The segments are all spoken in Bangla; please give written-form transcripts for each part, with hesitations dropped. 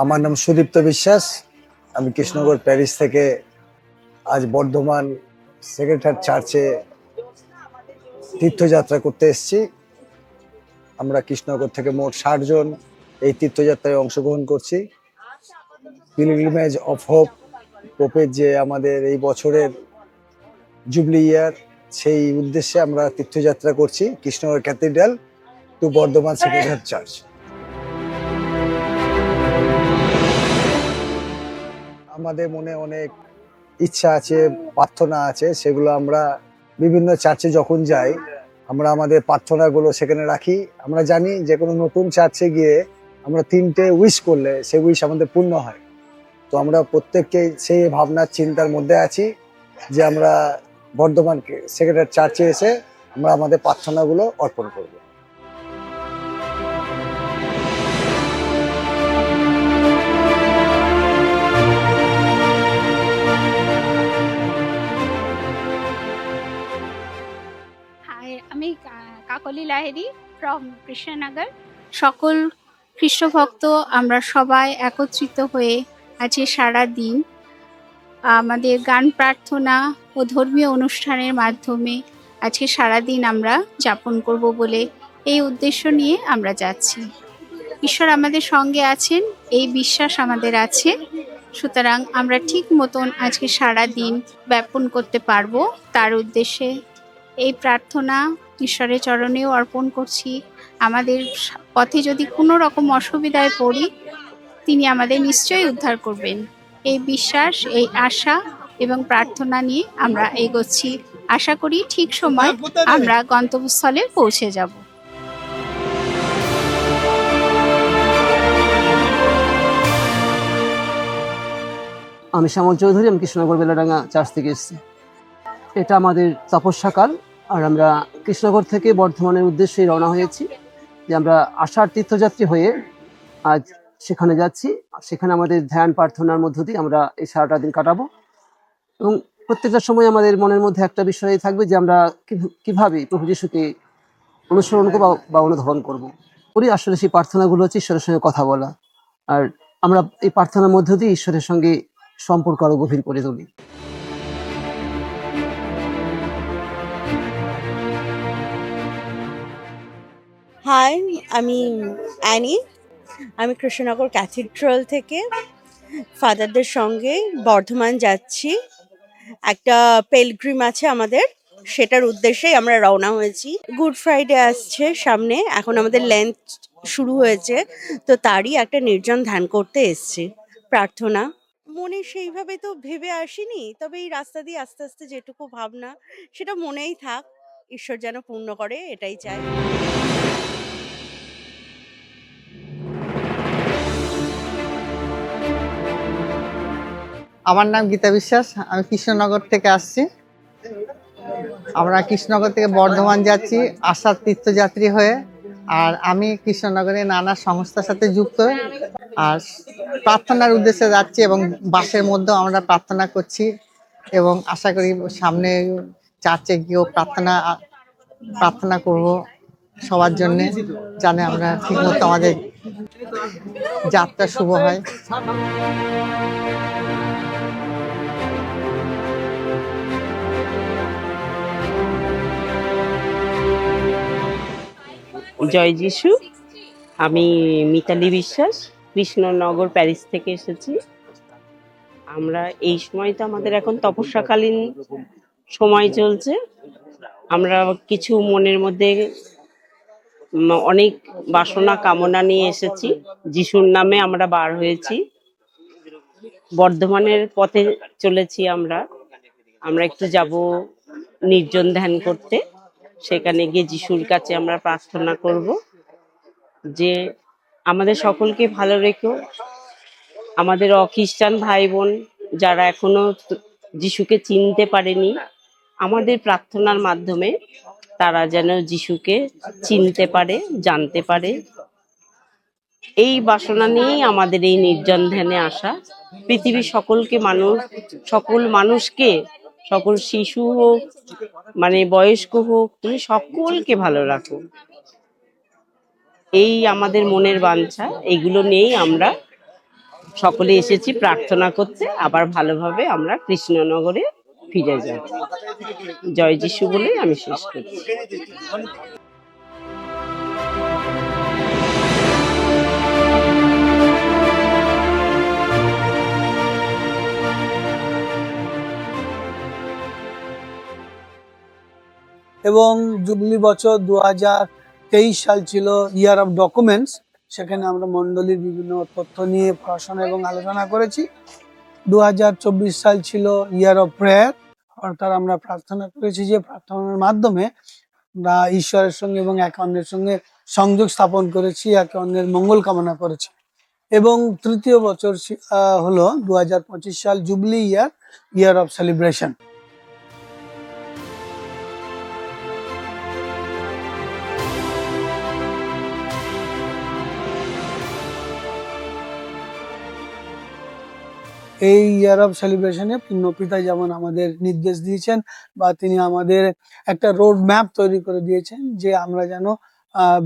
আমার নাম সুদীপ্ত বিশ্বাস। আমি কৃষ্ণনগর প্যারিস থেকে আজ বর্ধমান সেক্রেটারি চার্চে তীর্থযাত্রা করতে এসেছি। আমরা কৃষ্ণনগর থেকে মোট 60 জন এই তীর্থযাত্রায় অংশগ্রহণ করছি। পিলগ্রিমেজ অফ হোপ পোপের যে আমাদের এই বছরের জুবলি ইয়ার, সেই উদ্দেশ্যে আমরা তীর্থযাত্রা করছি Krishnanagar cathedral to Bardhaman secretary church. আমাদের মনে অনেক ইচ্ছা আছে, প্রার্থনা আছে, সেগুলো আমরা বিভিন্ন চার্চে যখন যাই আমরা আমাদের প্রার্থনাগুলো সেখানে রাখি। আমরা জানি যে কোনো নতুন চার্চে গিয়ে আমরা 3টে উইশ করলে সেই উইশ আমাদের পূর্ণ হয়। তো আমরা প্রত্যেককে সেই ভাবনার চিন্তার মধ্যে আছি যে আমরা বর্ধমান সেক্রেটারি চার্চে এসে আমরা আমাদের প্রার্থনাগুলো অর্পণ করব। হাই, আমি কাকলি লাহিড়ী ফ্রম কৃষ্ণনগর। সকল খ্রিস্টভক্ত আমরা সবাই একত্রিত হয়ে আজকে সারা দিন আমাদের গান প্রার্থনা ও ধর্মীয় অনুষ্ঠানের মাধ্যমে আজকে সারা দিন আমরা যাপন করব বলে এই উদ্দেশ্য নিয়ে আমরা যাচ্ছি। ঈশ্বর আমাদের সঙ্গে আছেন, এই বিশ্বাস আমাদের আছে। সুতরাং আমরা ঠিক মতন আজকে সারা দিন ব্যাপন করতে পারবো, তার উদ্দেশ্যে এই প্রার্থনা ঈশ্বরের চরণেও অর্পণ করছি। আমাদের পথে যদি কোনো রকম অসুবিধায় পড়ি, তিনি আমাদের নিশ্চয়ই উদ্ধার করবেন। এই বিশ্বাস, এই আশা এবং প্রার্থনা নিয়ে আমরা এগোচ্ছি। আশা করি ঠিক সময় আমরা গন্তব্যস্থলে পৌঁছে যাব। আমি শ্যামল চৌধুরী, আমি কৃষ্ণনগর বেলাডাঙ্গা চার্চ থেকে এসেছি। এটা আমাদের তপস্যাকাল, আর আমরা কৃষ্ণনগর থেকে বর্ধমানের উদ্দেশ্যে রওনা হয়েছি যে আমরা আষাঢ় তীর্থযাত্রী হয়ে আজ সেখানে যাচ্ছি। সেখানে আমাদের ধ্যান প্রার্থনার মধ্য দিয়ে আমরা এই সারাটা দিন কাটাবো, এবং প্রত্যেকটা সময় আমাদের মনের মধ্যে একটা বিষয় থাকবে যে আমরা কিভাবে প্রভু যিশুকে অনুসরণ করবো বা অনুধাবন করবো। আসলে সেই প্রার্থনাগুলো হচ্ছে ঈশ্বরের সঙ্গে কথা বলা, আর আমরা এই প্রার্থনার মধ্য দিয়ে ঈশ্বরের সঙ্গে সম্পর্ক আরো গভীর করে তুলি। হাই, আমি অ্যানি। আমি কৃষ্ণনগর ক্যাথিড্রাল থেকে ফাদারদের সঙ্গে বর্ধমান যাচ্ছি। একটা পেলগ্রিম আছে আমাদের, সেটার উদ্দেশ্যেই আমরা রওনা হয়েছি। গুড ফ্রাইডে আসছে সামনে, এখন আমাদের লেন্থ শুরু হয়েছে, তো তারই একটা নির্জন ধ্যান করতে এসছি। প্রার্থনা মনে সেইভাবে তো ভেবে আসিনি, তবে এই রাস্তা দিয়ে আস্তে আস্তে যেটুকু ভাবনা সেটা মনেই থাক, ঈশ্বর যেন পূর্ণ করে, এটাই চাই। আমার নাম গীতা বিশ্বাস, আমি কৃষ্ণনগর থেকে আসছি। আমরা কৃষ্ণনগর থেকে বর্ধমান যাচ্ছি আষাঢ় তীর্থযাত্রী হয়ে। আর আমি কৃষ্ণনগরে নানা সংস্থার সাথে যুক্ত, আর প্রার্থনার উদ্দেশ্যে যাচ্ছি এবং বাসের মধ্যেও আমরা প্রার্থনা করছি, এবং আশা করি সামনে চার্চে গিয়েও প্রার্থনা করব সবার জন্যে, জানে আমরা ঠিকমতো আমাদের যাত্রা শুভ হয়। জয় যিশু। আমি মিতালি বিশ্বাস, কৃষ্ণনগর প্যারিস থেকে এসেছি। আমরা এই সময় তো আমাদের এখন তপস্যাকালীন সময় চলছে। আমরা কিছু মনের মধ্যে অনেক বাসনা কামনা নিয়ে এসেছি। যিশুর নামে আমরা বার হয়েছি, বর্ধমানের পথে চলেছি। আমরা একটু যাব নির্জন ধ্যান করতে। সেখানে গিয়ে যিশুর কাছে আমরা প্রার্থনা করব যে আমাদের সকলকে ভালো রেখো। আমাদের অখ্রিস্টান ভাই বোন যারা এখনো যিশুকে চিনতে পারেনি, আমাদের প্রার্থনার মাধ্যমে তারা যেন যিশুকে চিনতে পারে, জানতে পারে। এই বাসনা নিয়েই আমাদের এই নির্জন ধ্যানে আসা। পৃথিবীর সকল মানুষকে, সকল শিশু হোক মানে বয়স্ক হোক, তুমি সকলকে ভালো রাখো, এই আমাদের মনের বাঞ্ছা। এইগুলো নিয়েই আমরা সকলে এসেছি প্রার্থনা করতে, আবার ভালোভাবে আমরা কৃষ্ণনগরে ফিরে যাব। জয় যিশু বলে আমি শেষ করছি। এবং জুবলি বছর 2023 সাল ছিল ইয়ার অফ ডকুমেন্টস। সেখানে আমরা মণ্ডলীর বিভিন্ন তথ্য নিয়ে পড়াশোনা এবং আলোচনা করেছি। 2024 সাল ছিল ইয়ার অফ প্রেয়ার, অর্থাৎ আমরা প্রার্থনা করেছি, যে প্রার্থনার মাধ্যমে আমরা ঈশ্বরের সঙ্গে এবং একে অন্যের সঙ্গে সংযোগ স্থাপন করেছি, একে অন্যের মঙ্গল কামনা করেছি। এবং তৃতীয় বছর হলো 2025 সাল jubilee year, year of celebration. এই ইয়ার অফ সেলিব্রেশনে পূর্ণপিতা যেমন আমাদের নির্দেশ দিয়েছেন, বা তিনি আমাদের একটা রোড ম্যাপ তৈরি করে দিয়েছেন, যে আমরা যেন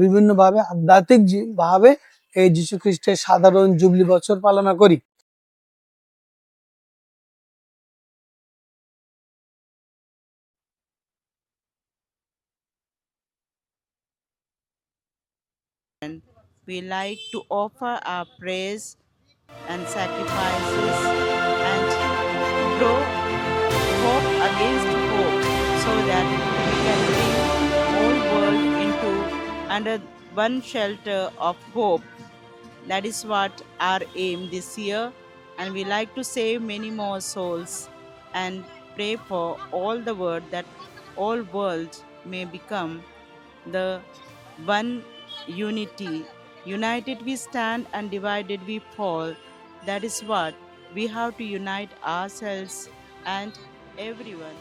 বিভিন্নভাবে আধ্যাত্মিক ভাবে এই যীশু খ্রিস্টের সাধারণ জুবলি বছর পালন করি। We like to offer our praise and sacrifices and grow hope against hope, so that we can bring whole world into under one shelter of hope. That is what our aim this year, and we like to save many more souls and pray for all the world, that all world may become the one unity. United we stand and divided we fall. That is what we have to unite ourselves and everyone.